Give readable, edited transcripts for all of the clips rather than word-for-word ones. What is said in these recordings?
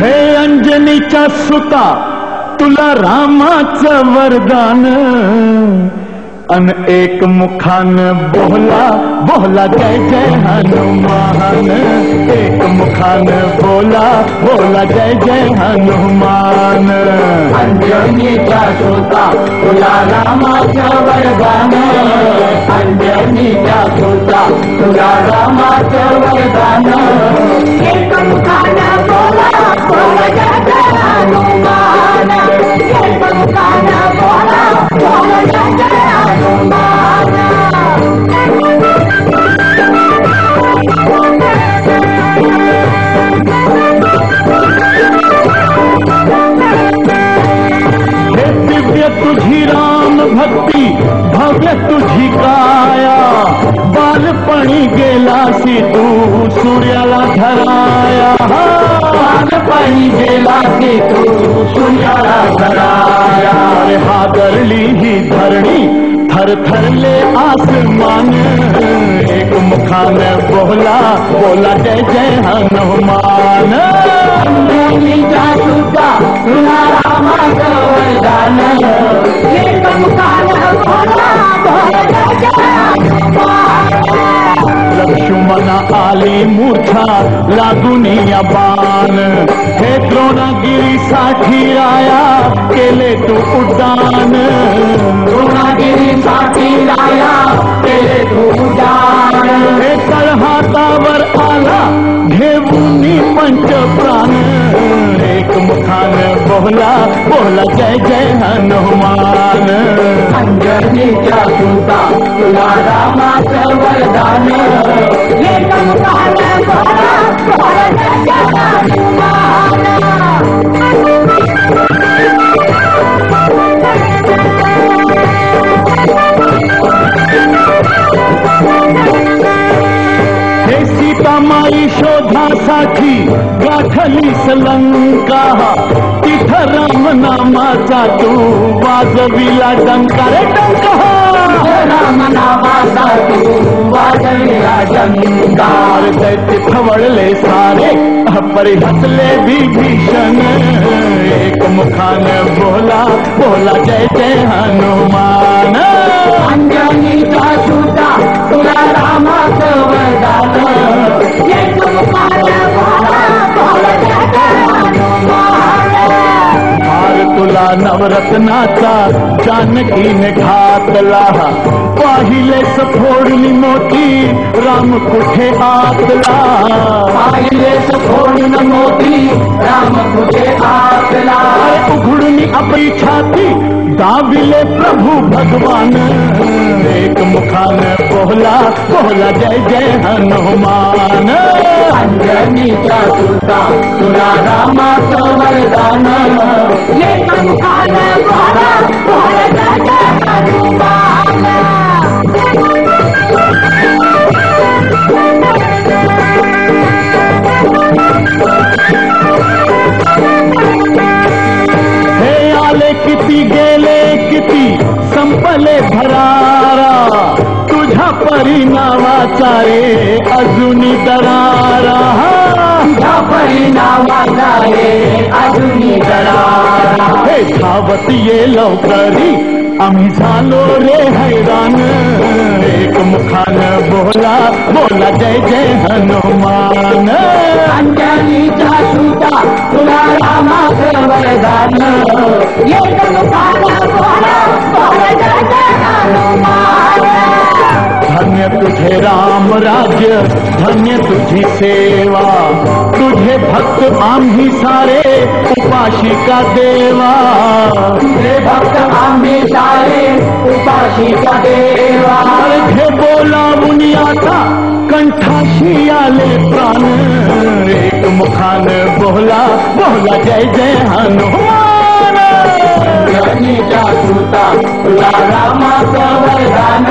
हे अंजनीच्या सुता तुला रामाचं वरदान अन एक मुखान बोला बोला जय जय हनुमान एक मुखान बोला बोला जय जय हनुमान अंजनीच्या सुता तुला रामाचं वरदान अंजनीच्या सुता तुला रामाचं वरदान एक मुखान बोला बोला जय जय हनुमान एक मुखान बोला बोला जय जय हनुमान हे दिव्य तुझी राम भक्ती भव्य तुझी काया बालपणी गेलासी तू सूर्याला धराया बालपणी गेलासी तू सूर्याला धराया हादरली ही धरणी थरथरले आसमान एक मुखान बोला बोला जय जय हनुमान अंजनीच्या सुता तुला रामाचं वरदान एक मुखान बोला बोला जय जय हनुमान लक्ष्मणा आली मूर्छा लागुनिया बाण हे द्रोणागिरीसाठी राया केले तू उड्डाण द्रोणागिरीसाठी राया केले तू उड्डाण हे तळहातावर आला घेऊन पंच प्राण एक मुखान बोला बोला जय जय हनुमान अंजनीच्या सुता तुला रामाचं वरदान एक मुखान बोला बोला जय जय हनुमान हे सीतामाई शोधासाठी गाठलीस लंका तिथं राम नामाचा तू वाजविला डंका रे डंका राम नामाचा तू वाजविला डंका दैत्य खवळले सारे परिहसले विभीषण एक मुखान बोला बोला जय जय हनुमान अंजनीचा सुता तुला रामाचं वरदान एक मुखान बोला बोला जय जय हनुमान हार तुला नवरत्नाचा जानकीने घातला पाहिले सफोडली मोती राम कुठे आतला पाहिले सफोडून मोती राम कुठे आतला उघडून आपली छाती दाबिले प्रभू भगवान एक मुखान बोला बोला जय जय हनुमान अंजनीचा सुता तुला रामाचं वरदान एक मुखान बोला बोला जय जय हनुमान हे आले किती गेले किती संपले भरारा तुझ्या परिणामाचा रे अजूनी दरारा तुझ्या परिणामाचा रे अजूनी दरारा हे धावत ये लवकरी आम्ही झालो रे हैराण एक मुखान बोला बोला जय जय हनुमान अंजनीचा सुता तुला रामाचं वरदान एक मुखान बोला बोला जय जय हनुमान धन्य तुझे राम राज्य धन्य तुझी सेवा तुझे भक्त आम्ही सारे उपाशी का देवा तुझे भक्त आम्ही सारे उपाशी का देवा हे बोलावून आता कंठाशी आले प्राण एक मुखान बोला बोला जय जय हनुमान अंजनीचा सुता तुला रामाचं वरदान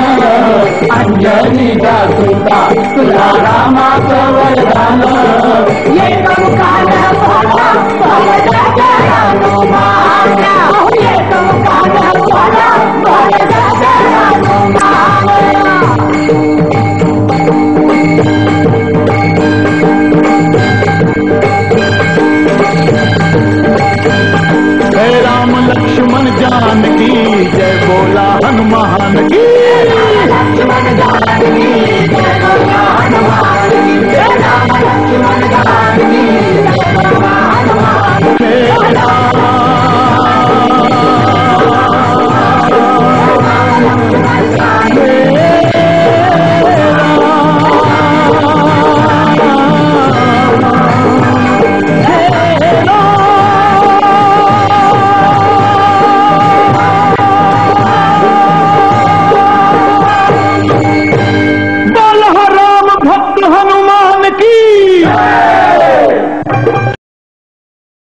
अंजनीचा सुता तुला रामाचं वरदान एक मुखान बोला बोला जय जय हनुमान एक मुखान बोला बोला जय जय हनुमान बोला हनुमान की। लक्ष्मण जानकी